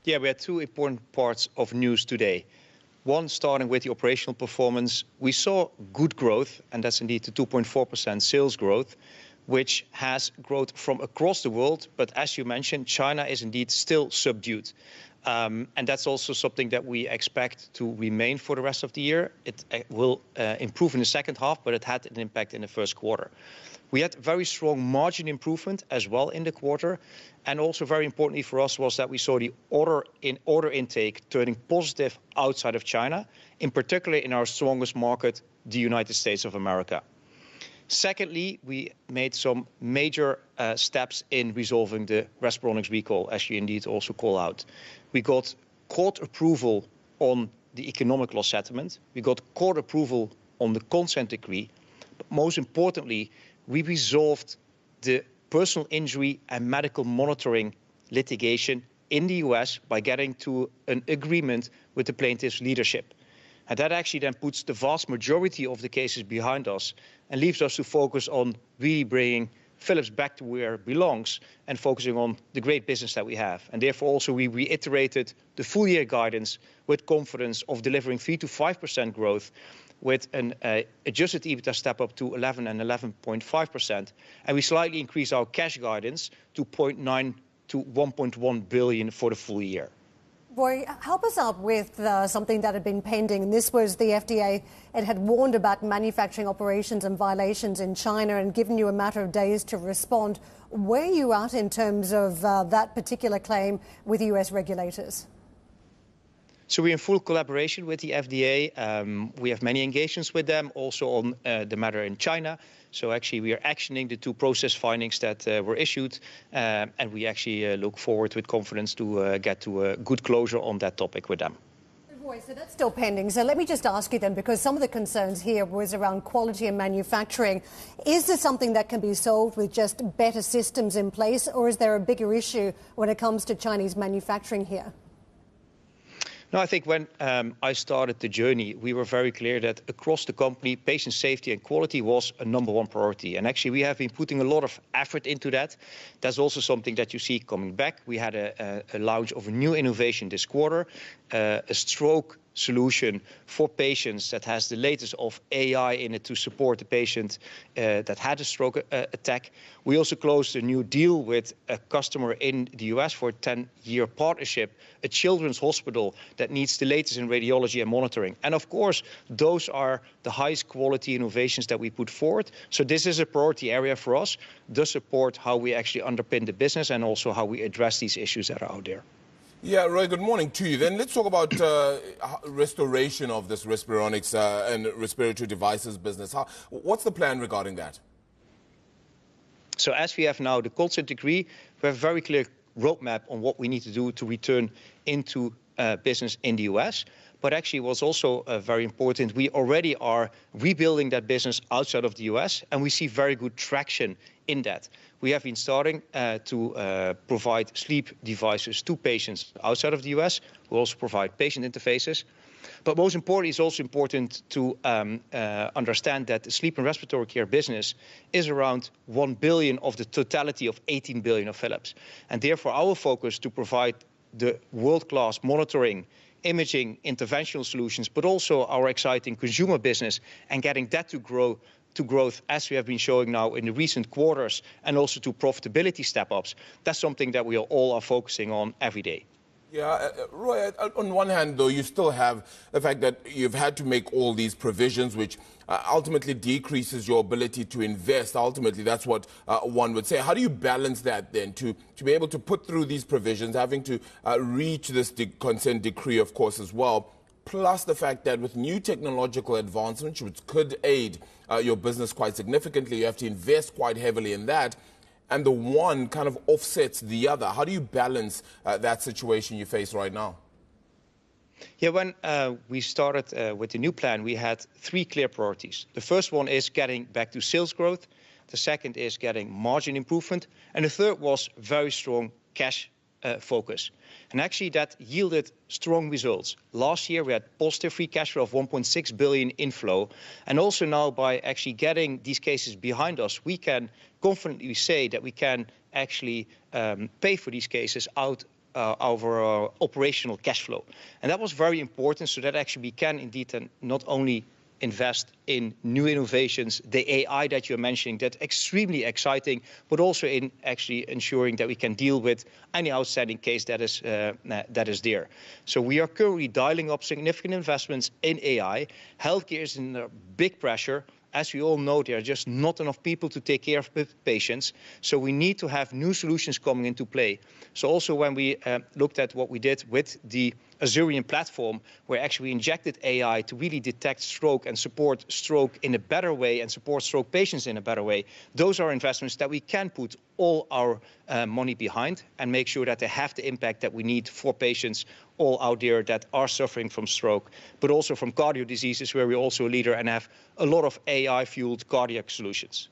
Yeah, we had two important parts of news today. One, starting with the operational performance, we saw good growth, and that's indeed the 2.4% sales growth, which has growth from across the world. But as you mentioned, China is indeed still subdued. And that's also something that we expect to remain for the rest of the year. It will improve in the second half, but it had an impact in the first quarter. We had very strong margin improvement as well in the quarter. And also very importantly for us was that we saw the order intake turning positive outside of China, in particular in our strongest market, the United States of America. Secondly, we made some major steps in resolving the Respironics recall, as you indeed also call out. We got court approval on the economic loss settlement. We got court approval on the consent decree. But most importantly, we resolved the personal injury and medical monitoring litigation in the US by getting to an agreement with the plaintiff's leadership. And that actually then puts the vast majority of the cases behind us and leaves us to focus on really bringing Philips back to where it belongs and focusing on the great business that we have. And therefore also we reiterated the full year guidance with confidence of delivering 3 to 5% growth with an adjusted EBITDA step up to 11 and 11.5%. And we slightly increased our cash guidance to 0.9 to 1.1 billion for the full year. Roy, help us out with something that had been pending. This was the FDA. It had warned about manufacturing operations and violations in China and given you a matter of days to respond. Where are you at in terms of that particular claim with US regulators? So we're in full collaboration with the FDA. We have many engagements with them also on the matter in China. So actually we are actioning the two process findings that were issued. And we actually look forward with confidence to get to a good closure on that topic with them. Roy, so that's still pending. So let me just ask you then, because some of the concerns here was around quality and manufacturing. Is this something that can be solved with just better systems in place, or is there a bigger issue when it comes to Chinese manufacturing here? No, I think when I started the journey, we were very clear that across the company, patient safety and quality was a #1 priority. And actually, we have been putting a lot of effort into that. That's also something that you see coming back. We had a launch of a new innovation this quarter, a stroke solution for patients that has the latest of AI in it to support the patient that had a stroke attack. We also closed a new deal with a customer in the US for a 10-year partnership, a children's hospital that needs the latest in radiology and monitoring. And of course, those are the highest quality innovations that we put forward. So this is a priority area for us, to support how we actually underpin the business and also how we address these issues that are out there. Yeah, Roy, good morning to you. Then let's talk about restoration of this Respironics and respiratory devices business. What's the plan regarding that? So as we have now the consent decree, we have a very clear roadmap on what we need to do to return into business in the US. But actually what's also very important, we already are rebuilding that business outside of the US, and we see very good traction in that. We have been starting to provide sleep devices to patients outside of the US. We also provide patient interfaces. But most importantly, it's also important to understand that the sleep and respiratory care business is around 1 billion of the totality of 18 billion of Philips. And therefore, our focus to provide the world-class monitoring, imaging, interventional solutions, but also our exciting consumer business and getting that to growth as we have been showing now in the recent quarters and also to profitability step-ups. That's something that we all are focusing on every day. Yeah, Roy, on one hand, though, you still have the fact that you've had to make all these provisions, which ultimately decreases your ability to invest. Ultimately, that's what one would say. How do you balance that then to be able to put through these provisions, having to reach this consent decree, of course, as well, plus the fact that with new technological advancements, which could aid your business quite significantly, you have to invest quite heavily in that, and the one kind of offsets the other. How do you balance that situation you face right now? Yeah, when we started with the new plan, we had 3 clear priorities. The first one is getting back to sales growth. The second is getting margin improvement. And the third was very strong cash focus. And actually that yielded strong results. Last year we had positive free cash flow of 1.6 billion inflow. And also now by actually getting these cases behind us, we can confidently say that we can actually pay for these cases out our operational cash flow. And that was very important, so that actually we can indeed not only invest in new innovations, the AI that you're mentioning, that's extremely exciting, but also in actually ensuring that we can deal with any outstanding case that is there. So we are currently dialing up significant investments in AI. Healthcare is under big pressure. As we all know, there are just not enough people to take care of patients. So we need to have new solutions coming into play. So also when we looked at what we did with the Azurion platform, where actually we injected AI to really detect stroke and support stroke in a better way and support stroke patients in a better way, those are investments that we can put all our money behind and make sure that they have the impact that we need for patients all out there that are suffering from stroke, but also from cardio diseases, where we're also a leader and have a lot of AI-fueled cardiac solutions.